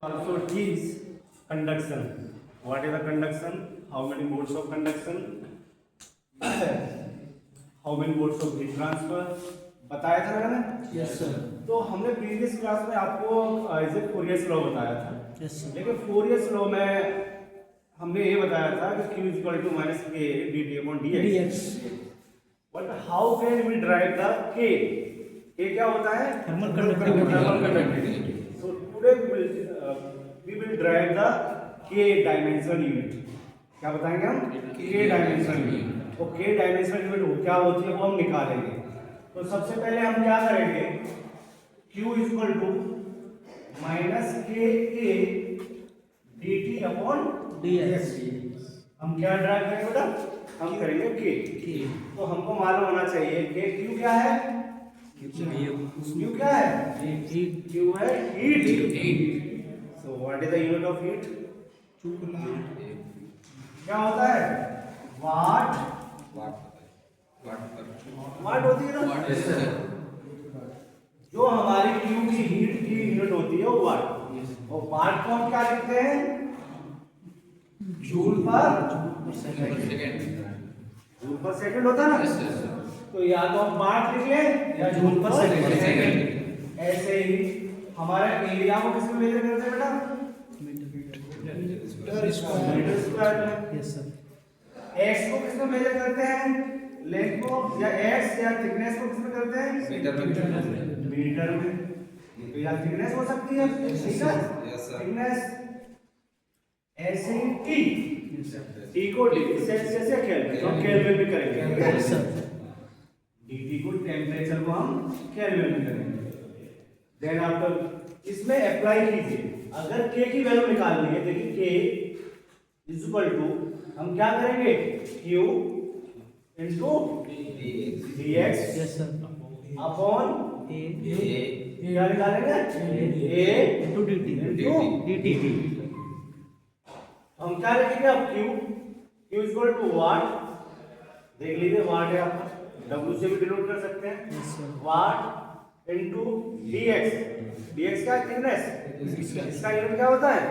also teach conduction. What is the conduction? How many modes of conduction? How many modes of heat transfer? बताया था मैंने? Yes sir. तो हमने previous class में आपको as a फोरियर्स law बताया था। Yes sir. लेकिन फोरियर्स लॉ में हमने ये बताया था कि q equal to minus K dt upon dx। But how can we drive the k? k क्या होता है? Thermal conductivity. Thermal conductivity. So today we will drive the k dimensional unit. क्या बताएंगे हम? k dimensional unit. तो k dimensional unit क्या होती है वो हम निकालेंगे। तो सबसे पहले हम क्या करेंगे? q इक्वल टू माइनस के ए dt अपॉन dx। हम क्या ड्राइव करेंगे बेटा? हम करेंगे k। तो हमको मालूम होना चाहिए कि q क्या है? q क्या है? q है heat. So what is the unit of heat? क्या होता है? वाट होती है ना? जो हमारी q की हीट की यूनिट होती है वो वाट। और वाट को हम क्या लिखते हैं? जूल पर सेकंड होता है ना? तो या तो हम वाट लिख लें या जूल पर सेकंड। ऐसे ही हमारे एरिया को किसमें मेजर करते हैं बेटा? मीटर स्क्वायर में। Yes sir. x को किसमें मेजर करते हैं? लेंथ को या x या थिकनेस को किसमें करते हैं? मीटर में। तो या थिकनेस हो सकती है, ठीक है? थिकनेस ऐसे ही t को सेल्सियस से केल्विन, हम केल्विन में करेंगे। Yes sir. dt को टेंपरेचर को हम केल्विन में करेंगे। देन आफ्टर इसमें अप्लाई कीजिए। अगर k की वैल्यू निकालनी है, देखिए k इक्वल टू हम क्या करेंगे? q into dx yes sir. Upon a क्या निकालेंगे? a into dt। dt। हम क्या लिखेंगे अब? q इक्वल टू वाट। देख लीजिए वाट है, आप w से भी डिनोट कर सकते हैं। Yes sir. Watt into dx। dx क्या है? थिकनेस। इसका यूनिट क्या होता है?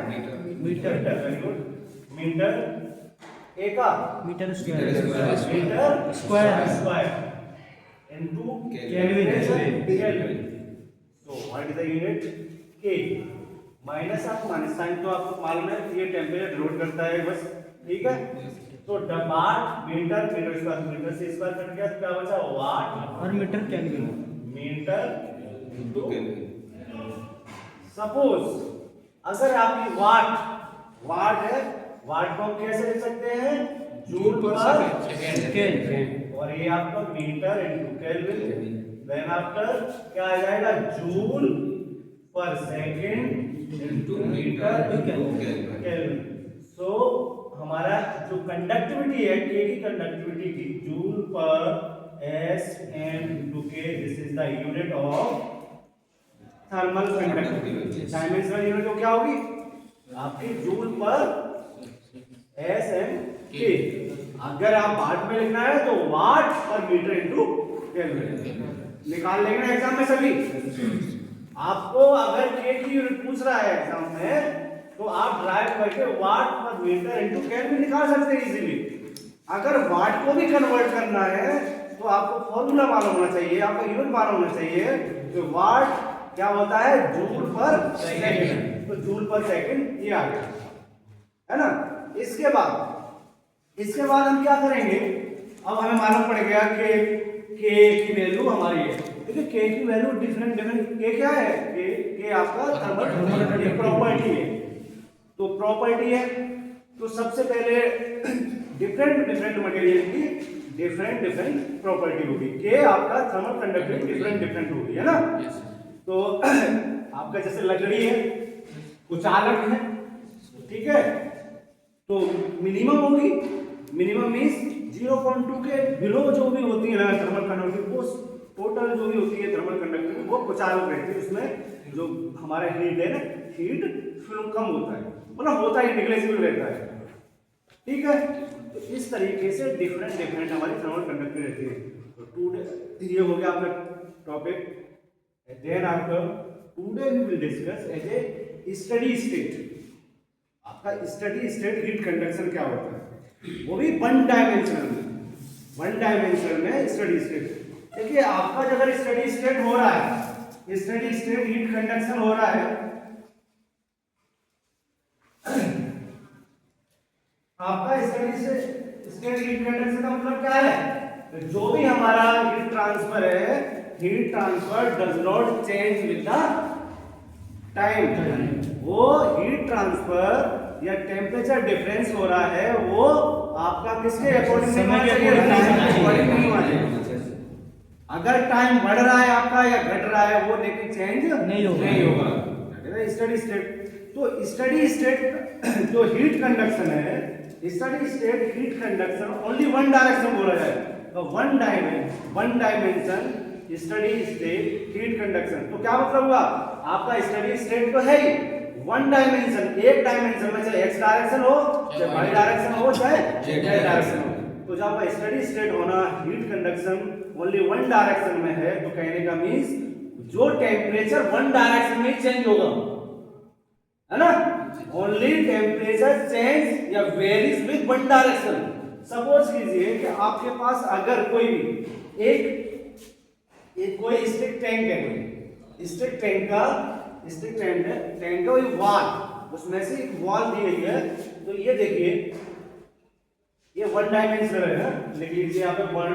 Metre. Very good. Metre a का metre square. Metre square into kelvin. So what is the unit? k। Minus आपको माइनस साइन तो आपको मालूम है, ये टेम्परेचर डिनोट करता है बस, ठीक है? तो वाट मीटर स्क्वायर से स्क्वायर कट गया तो क्या बचा? वाट और metre kelvin. Metre into. Suppose अगर आपकी वाट है, वाट को हम कैसे लिख सकते हैं? Joule per second. और ये आपका metre into kelvin. Then after क्या आ जाएगा? Joule per second into metre into kelvin. So हमारा जो कंडक्टिविटी है, k की कंडक्टिविटी की जूल पर Sm into k, this is the unit of thermal conductivity. Dimensional unit तो क्या होगी आपकी? जूल पर Sm k। अगर आप वाट में लिखना है तो वाट पर मीटर इनटू केल्विन निकाल लेंगे ना एग्जाम में सभी। आपको अगर k की यूनिट पूछ रहा है एग्जाम में तो आप ड्राइव करके वाट पर मीटर इनटू केल्विन निकाल सकते हैं इजीली। अगर वाट को भी कन्वर्ट करना है तो आपको फॉर्मूला मालूम होना चाहिए, आपका यूनिट मालूम होना चाहिए। तो वाट क्या होता है? Joule per second. तो जूल पर सेकंड ये आ गया, है ना? इसके बाद हम क्या करेंगे? अब हमें मालूम पड़ गया कि k की वैल्यू हमारी है। देखिए k की वैल्यू डिफरेंट k क्या है? k आपका थर्मल प्रॉपर्टी है। तो प्रॉपर्टी है तो सबसे पहले डिफरेंट मटेरियल की डिफरेंट प्रॉपर्टी होगी। k आपका थर्मल कंडक्टिविटी डिफरेंट होगी, है ना? तो आपका जैसे लकड़ी है, कुचालक है, ठीक है? तो मिनिमम होगी। मिनिमम मींस 0.2 के बिलो जो भी होती है ना थर्मल कंडक्टिविटी, वो टोटल जो भी होती है थर्मल कंडक्टिविटी वो कुचालक रहती है। उसमें जो हमारा हीट है ना, हीट फ्लो कम होता है, मतलब होता ही निग्लेजिबल रहता है, ठीक है? तो इस तरीके से डिफरेंट हमारी थर्मल कंडक्टिविटी रहती है। तो टुडे ये हो गया आपका topic. Then after today we will discuss as a study state, आपका स्टडी स्टेट हीट कंडक्शन क्या होता है, वो भी वन डायमेंशन में स्टडी स्टेट। देखिए आपका अगर स्टडी स्टेट हो रहा है, स्टडी स्टेट हीट कंडक्शन हो रहा है, आपका स्टडी स्टेट हीट कंडक्शन का मतलब क्या है, जो भी हमारा हीट ट्रांसफर है, heat transfer does not change with the time. वो हीट ट्रांसफर या टेम्परेचर डिफरेंस हो रहा है, वो आपका किसके अकॉर्डिंग नहीं होना चाहिए। अगर टाइम बढ़ रहा है आपका या घट रहा है, वो लेकिन चेंज नहीं होगा। स्टडी स्टेट, तो स्टडी स्टेट जो हीट कंडक्शन है, study state heat conduction only one direction बोला जाए तो one dimension study state heat conduction. तो क्या मतलब हुआ, आपका स्टडी स्टेट तो है ही वन डायमेंशन, एक डायमेंशन में, चाहे एक्स डायरेक्शन हो, चाहे वाई डायरेक्शन हो, चाहे जेड डायरेक्शन हो। तो जब आपका स्टडी स्टेट होना heat conduction only one direction में है, तो कहने का मींस जो टेम्परेचर वन डायरेक्शन में ही चेंज होगा, है ना, ओनली टेम्परेचर चेंज या varies with one direction. Suppose कीजिए कि आपके पास अगर कोई भी एक कोई स्टिक टैंक है, कोई स्टिक टैंक का कोई वॉल, उसमें से एक वॉल दी गई है। तो ये देखिए, ये वन डायमेंशनल है ना, लिख लीजिए यहाँ पे one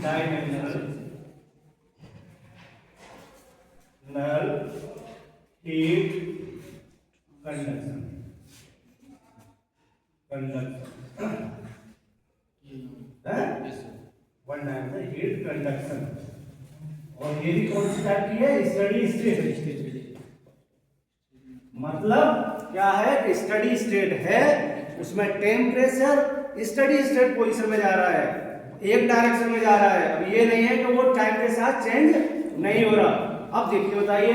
dimensional heat conduction one dimensional heat conduction. और ये भी कौन सी टाइप की है, स्टडी स्टेट। मतलब क्या है कि स्टडी स्टेट है, उसमें टेम्परेचर स्टडी स्टेट पोजीशन में जा रहा है, एक डायरेक्शन में जा रहा है। अब ये नहीं है कि वो टाइम के साथ चेंज नहीं हो रहा। अब देखिए, बताइए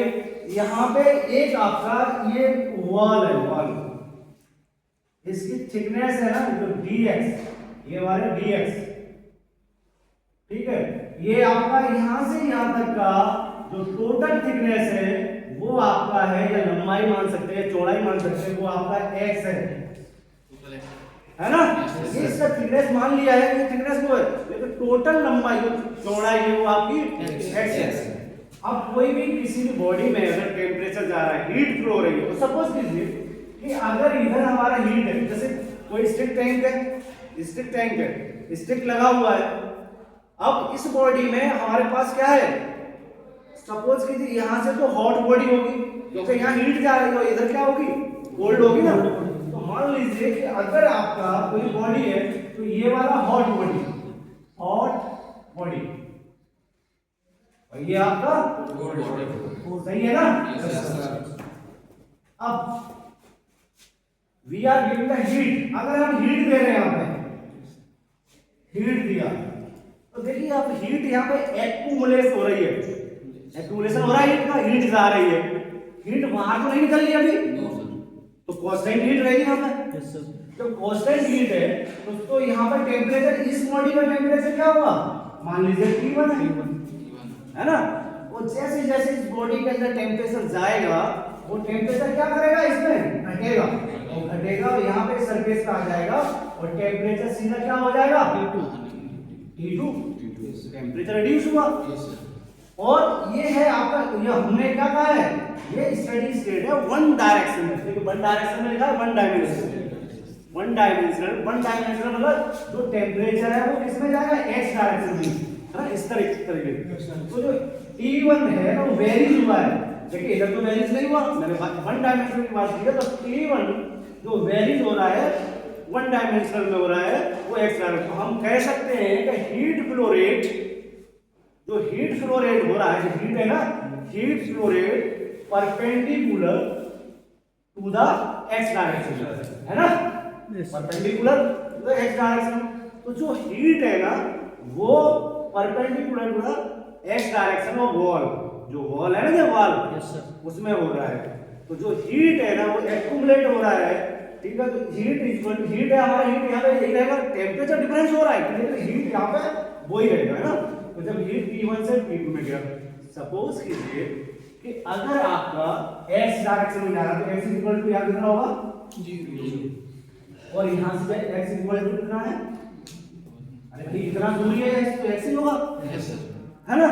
यहाँ पे एक आपका ये वॉल है, वॉल, इसकी थिकनेस है ना जो dx, ये वाले dx, ठीक है, ये आपका यहां से यहां तक का जो टोटल थिकनेस है वो आपका है, या लंबाई मान सकते हैं, चौड़ाई मान सकते हैं, वो आपका x है ना। ये इसका थिकनेस मान लिया है, ये थिकनेस वो है, लेकिन टोटल लंबाई जो चौड़ाई है वो आपकी x है। अब कोई भी किसी भी बॉडी में अगर टेम्परेचर जा रहा है, हीट फ्लो हो रही है, तो सपोज कीजिए कि अगर इधर हमारा हीट है, जैसे कोई स्टिक टैंक है, स्टिक लगा हुआ है। अब इस बॉडी में हमारे पास क्या है, सपोज कीजिए यहां से तो हॉट बॉडी होगी, क्योंकि यहाँ हीट जा रही है, इधर क्या होगी, कोल्ड होगी ना। तो मान लीजिए कि अगर आपका कोई बॉडी है, तो ये वाला हॉट बॉडी, और ये आपका कोल्ड बॉडी, सही है ना। अब we are giving the heat, अगर हम हीट दे रहे हैं, यहाँ पे हीट दिया, तो देखिए आप हीट यहाँ पे एक्यूमुलेट हो रही है, एक्यूमुलेशन हो रहा है हीट का, हीट जा रही है, हीट बाहर तो नहीं निकल रही अभी, तो कांस्टेंट हीट रहेगी यहाँ पे। जब कांस्टेंट हीट है तो यहाँ पर टेम्परेचर, इस बॉडी का टेम्परेचर क्या होगा, मान लीजिए T1 है ना। वो जैसे जैसे इस बॉडी के अंदर टेम्परेचर जाएगा, वो टेम्परेचर क्या करेगा, इसमें घटेगा, और घटेगा और यहाँ पे सरफेस पे आ जाएगा, और टेम्परेचर सीधा क्या हो जाएगा, T2, टेम्परेचर रिड्यूस हुआ। और ये है आपका, ये हमने क्या कहा है, ये स्टडी स्टेट है वन डायरेक्शन में, देखिए वन डायरेक्शन में लिखा है, वन डायमेंशनल मतलब जो टेम्परेचर है वो किसमें जाएगा, एक्स डायरेक्शन में, है ना, इस तरीके। तो जो T1 है ना वो वेरीज हुआ है, देखिए इधर तो वेरीज नहीं हुआ, मैंने वन डायमेंशनल की बात की है। तो T1 जो वेरीज हो रहा है वन डायमेंशनल में हो रहा है, वो एक्स डायरेक्शन। तो हम कह सकते हैं कि हीट फ्लो रेट हो रहा है, हीट है ना, heat flow rate perpendicular to the X direction, है ना, perpendicular to the X direction. तो जो हीट है ना वो perpendicular to the X direction of wall, जो वॉल है ना, जो वॉल उसमें हो रहा है। तो जो हीट है ना वो एक्यूमुलेट हो रहा है, ठीक है। तो हीट है हमारा, हीट यहाँ पे यही रहेगा, टेम्परेचर डिफरेंस हो रहा है, लेकिन हीट यहाँ पे वही रहेगा, है ना। तो जब हीट T1 से T2 में गया, सपोज कीजिए कि अगर आपका x डायरेक्शन में जा रहा है तो x इक्वल टू यहाँ कितना होगा 0, और यहाँ से x इक्वल टू कितना है, अरे भाई इतना दूरी है x तो x ही होगा, है ना।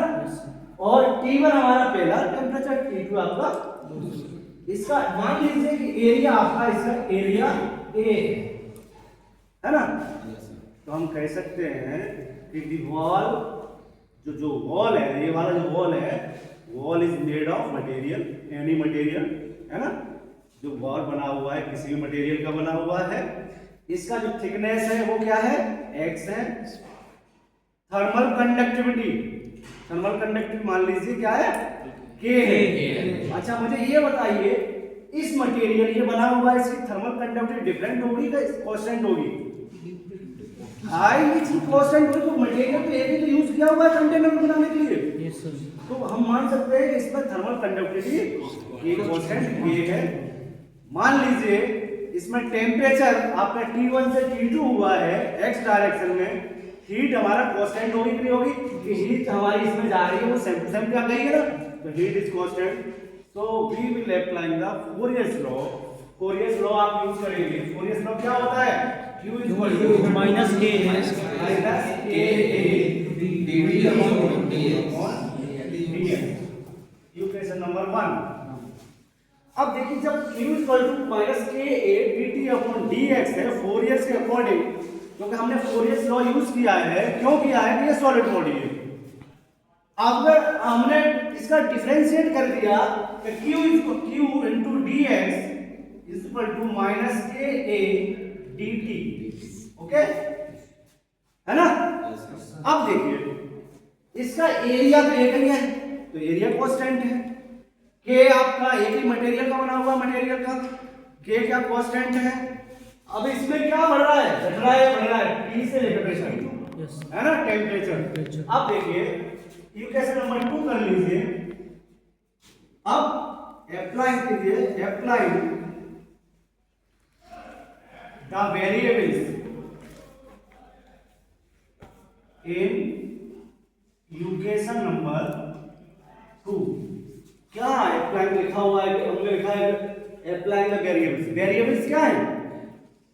और T1 हमारा पहला टेम्परेचर, T2 आपका दूसरा। इसका मान लीजिए कि एरिया आपका इसका एरिया A है ना, तो हम कह सकते हैं कि दी वॉल, जो वॉल है, ये वाला जो वॉल है, wall is made of material, any material, है ना। जो वॉल बना हुआ है किसी भी मटेरियल का बना हुआ है, इसका जो थिकनेस है वो क्या है, x है। थर्मल कंडक्टिविटी, थर्मल कंडक्टिविटी मान लीजिए क्या है, k है। अच्छा मुझे ये बताइए, इस मटेरियल ये बना हुआ है, इसकी थर्मल कंडक्टिविटी डिफरेंट होगी या कांस्टेंट होगी? हाई इसकी कांस्टेंट होगी, तो मटेरियल तो एक ही तो यूज किया हुआ है कंटेनर बनाने के लिए। Yes sir. तो हम मान सकते हैं कि इसमें थर्मल कंडक्टिविटी की कांस्टेंट ये है। मान लीजिए इसमें टेम्परेचर आपका T1 से T2 हुआ है x डायरेक्शन में, हीट हमारा कांस्टेंट होगी कि नहीं होगी, कि हीट हमारी इसमें जा रही है वो सेम टू सेम क्या कहेंगे ना, तो heat is constant. So we will apply the Fourier's law. Fourier's law आप यूज करेंगे। फोरियर्स लॉ क्या होता है, Q इक्वल माइनस k है, minus k a dt upon dx। Equation number 1। अब देखिए जब Q equal to minus k a dt upon dx है फोरियर्स के अकॉर्डिंग, क्योंकि हमने फोरियर्स लॉ यूज किया है, क्यों किया है कि ये सॉलिड बॉडी है। अगर हमने इसका डिफरेंशिएट कर दिया कि Q into dx is equal to minus ka dt, okay है ना। अब देखिए इसका एरिया तो एक ही है, तो एरिया कांस्टेंट है। k आपका एक ही मटेरियल का बना हुआ मटेरियल का, k क्या कांस्टेंट है। अब इसमें क्या बढ़ रहा है, घट रहा है, बढ़ रहा है, T से लेकर प्रेशर, यस है ना, टेम्परेचर। अब देखिए इक्वेशन नंबर 2 कर लीजिए। अब अप्लाई कीजिए, apply the variables in equation number 2। क्या अप्लाई लिखा हुआ है, हमने लिखा है अप्लाई द वेरिएबल्स। वेरिएबल्स क्या है,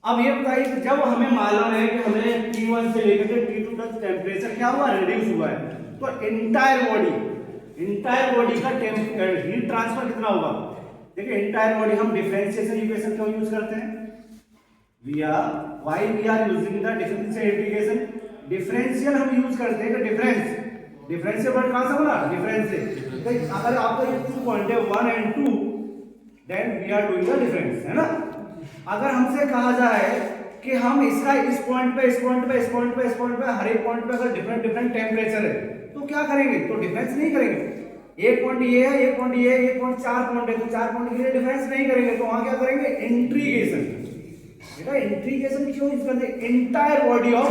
अब ये बताइए कि जब हमें मालूम है कि हमें T1 से लेकर के T2 तक टेम्परेचर क्या हुआ, रिड्यूस हुआ है, तो एंटायर बॉडी का हीट ट्रांसफर कितना होगा। देखिए एंटायर बॉडी हम डिफरेंशिएशन इक्वेशन क्यों यूज करते हैं, we are using the differential integration. Differential हम यूज करते हैं कि डिफरेंशियल वर्ड कहां से बना, डिफरेंस से। अगर आपका ये 2 पॉइंट है 1 and 2, then we are doing the difference, है ना। अगर हमसे कहा जाए कि हम इसका इस पॉइंट पे, इस पॉइंट पे, इस पॉइंट पे, इस पॉइंट पे, हर एक पॉइंट पे अगर डिफरेंट टेम्परेचर है तो क्या करेंगे, तो डिफरेंस नहीं करेंगे। एक पॉइंट ये है, एक पॉइंट ये है, एक पॉइंट 4 पॉइंट है, तो 4 पॉइंट के लिए डिफरेंस नहीं करेंगे, तो वहां क्या करेंगे, इंटीग्रेशन। बेटा इंटीग्रेशन क्यों यूज करते हैं, एंटायर बॉडी ऑफ,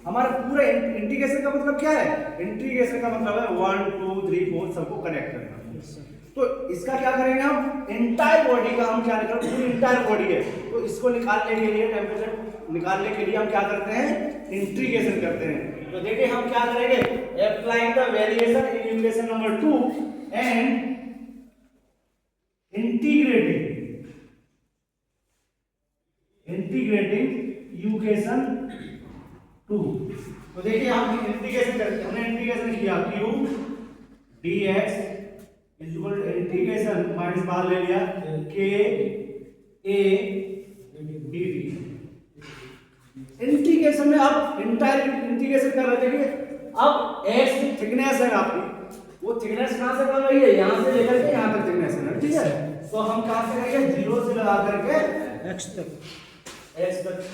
हमारा पूरा इंटीग्रेशन का मतलब क्या है, इंटीग्रेशन का मतलब है 1 2 3 4 सबको कनेक्ट करना। तो इसका क्या करेंगे हम, एंटायर बॉडी का हम क्या निकालेंगे, पूरी एंटायर बॉडी है, तो इसको निकालने के लिए, टेम्परेचर निकालने के लिए हम क्या करते हैं, इंटीग्रेशन करते हैं। तो देखिए हम क्या करेंगे, applying the variation in equation number 2 and integrating equation 2। तो देखिए हम इंटीग्रेशन करते हैं, हमने इंटीग्रेशन किया Q dx is equal to integration minus बाहर ले लिया k a dt। इंटीग्रेशन में अब इंटायर इंटीग्रेशन कर रहे थे, अब x की थिकनेस है आपकी, वो थिकनेस कहां से बन रही है, यहां से लेकर के यहां तक थिकनेस है, ठीक है। तो हम कहां से करेंगे, 0 से लगा करके x तक,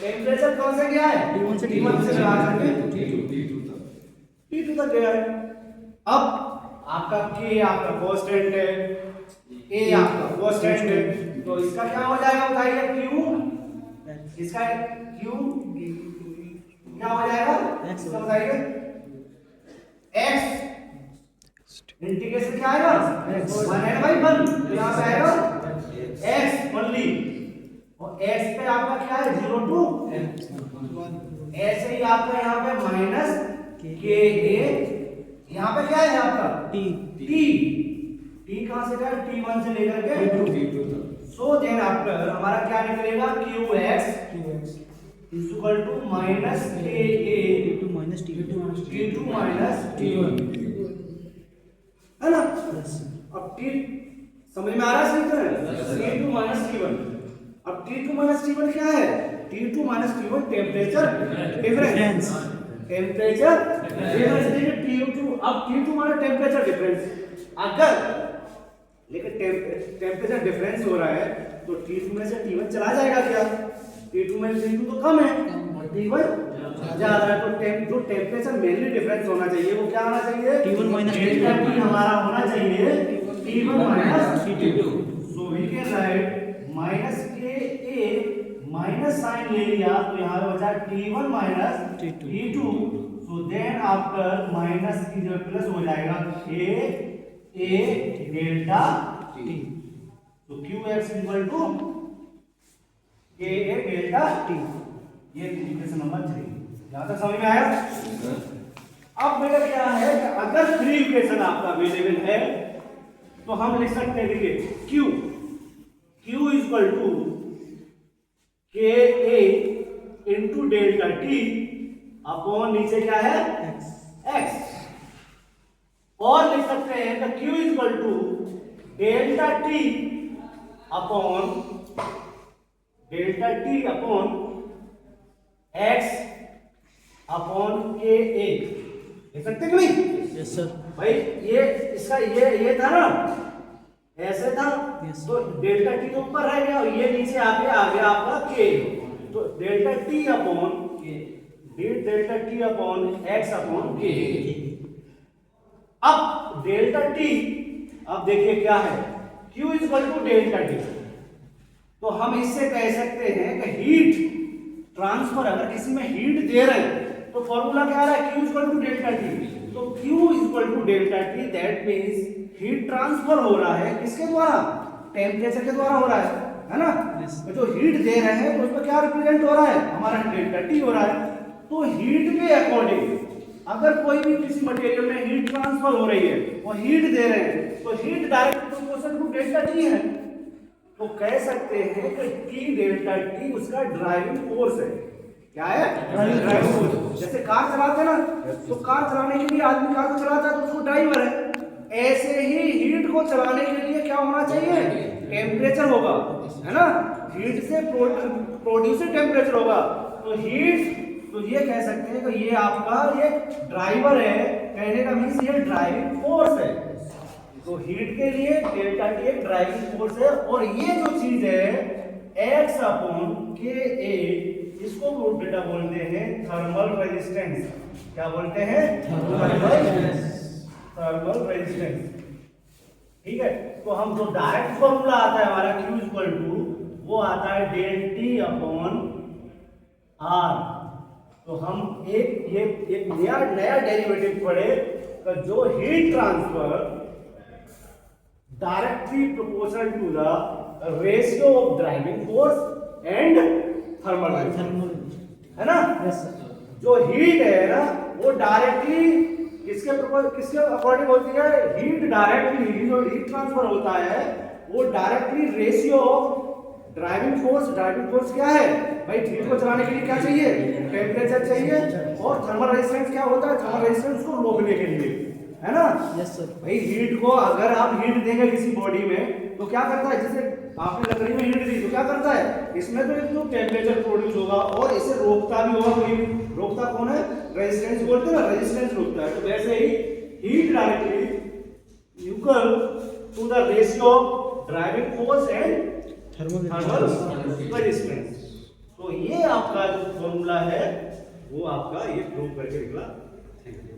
टेम्परेचर कौन से गया है, T1 से लगा करके T2 तक गया है। अब आपका K आपका कांस्टेंट है, A आपका कांस्टेंट है, तो इसका क्या हो जाएगा बताइए, Q, इसका Q क्या हो जाएगा, इसका बताइए x, इंटीग्रेशन क्या आएगा, 1/1, तो यहाँ पे आएगा x ओनली, और x पे आपका क्या है 0 to 1, ऐसे ही आपका यहाँ पे माइनस ka, यहाँ पे क्या है आपका t, t T कहां से गया, T1 से लेकर के सो देन आफ्टर हमारा क्या निकलेगा, QX is equal to minus KA T2 minus T1. T2 minus T1, है ना। Yes. अब T समझ में आ रहा है सही तरह, T2 माइनस T1। अब T2 माइनस T1 क्या है, T2 minus T1 temperature difference, temperature difference देखिए T2, अब T2 माइनस टेम्परेचर डिफरेंस, अगर लेकिन टेम्परेचर डिफरेंस हो रहा है तो T2 में से T1 चला जाएगा क्या, T2 में से T2 तो कम है और T1 ज्यादा है, तो जो टेम्परेचर मेनली डिफरेंस होना चाहिए वो क्या होना चाहिए, T1 minus डेल्टा T हमारा होना चाहिए T1 minus T2, so we can write minus KA minus sign ले लिया तो यहाँ पे बचा T1 minus T2, so then after minus की जगह प्लस हो जाएगा KA डेल्टा T, तो QX equal to KA delta T, ये इक्वेशन नंबर 3, यहाँ तक समझ में आया। अब मेरा क्या है कि अगर फ्री इक्वेशन आपका अवेलेबल है तो हम लिख सकते हैं, देखिए Q equal to KA into delta T upon नीचे क्या है X, और लिख सकते हैं कि Q equal to delta T upon X upon KA, लिख सकते हैं कि नहीं। Yes sir. भाई ये इसका ये था ना, ऐसे था Yes. तो डेल्टा T तो ऊपर रह गया और ये नीचे आ गया आपका K, तो delta T upon X upon K। अब डेल्टा T, अब देखिए क्या है, Q equal to delta T, तो हम इससे कह सकते हैं कि हीट ट्रांसफर, अगर किसी में हीट दे रहे हैं तो फॉर्मूला क्या आ रहा है, Q equal to delta T, तो Q equal to delta T, that means heat transfer हो रहा है किसके द्वारा, टेम्परेचर के द्वारा हो रहा है ना। Yes. तो जो हीट दे रहे हैं तो उसमें क्या रिप्रेजेंट हो रहा है, हमारा डेल्टा T हो रहा है। तो हीट के अकॉर्डिंग अगर कोई भी किसी मटेरियल में हीट ट्रांसफर हो रही है और हीट दे रहे हैं तो heat direct proportional to delta T है, तो कह सकते हैं कि T डेल्टा T उसका ड्राइविंग फोर्स है। क्या है, ड्राइविंग फोर्स। जैसे कार चलाते हैं ना, तो कार चलाने के लिए आदमी कार को चलाता है तो उसको ड्राइवर है, ऐसे ही हीट को चलाने के लिए क्या होना चाहिए, टेम्परेचर होगा, है ना। हीट से प्रोड्यूसर टेम्परेचर होगा, तो हीट, तो ये कह सकते हैं कि ये आपका ये ड्राइवर है, कहने का मीन्स ये ड्राइविंग फोर्स है। तो हीट के लिए डेल्टा T एक ड्राइविंग फोर्स है, और ये जो चीज है X अपॉन KA, इसको बेटा बोलते हैं थर्मल रेजिस्टेंस। क्या बोलते हैं, थर्मल रेजिस्टेंस, ठीक है। तो हम जो डायरेक्ट फॉर्मूला आता है हमारा Q इक्वल टू, वो आता है डेल T अपॉन R। तो हम एक नया डेरिवेटिव पढ़े कि जो heat transfer directly proportional to the ratio of driving force and thermal resistance, है ना। Yes sir. जो हीट है ना वो डायरेक्टली किसके अकॉर्डिंग होती है, हीट डायरेक्टली जो हीट ट्रांसफर होता है वो directly ratio of driving force क्या है भाई, हीट को चलाने के लिए क्या चाहिए, टेम्परेचर चाहिए, और थर्मल रेजिस्टेंस क्या होता है, थर्मल रेजिस्टेंस को रोकने के लिए, है ना। Yes sir. भाई हीट को अगर आप हीट देंगे किसी बॉडी में तो क्या करता है, जैसे आपने लकड़ी में हीट दी तो क्या करता है, इसमें तो एक तो टेम्परेचर प्रोड्यूस होगा और इसे रोकता भी होगा, कोई रोकता कौन है, रेजिस्टेंस बोलते हैं ना, रेजिस्टेंस रोकता है। तो वैसे ही heat directly equal to the ratio of driving force and thermal resistance. तो ये आपका जो फॉर्मूला है वो आपका ये प्रूव करके निकला। Thank you.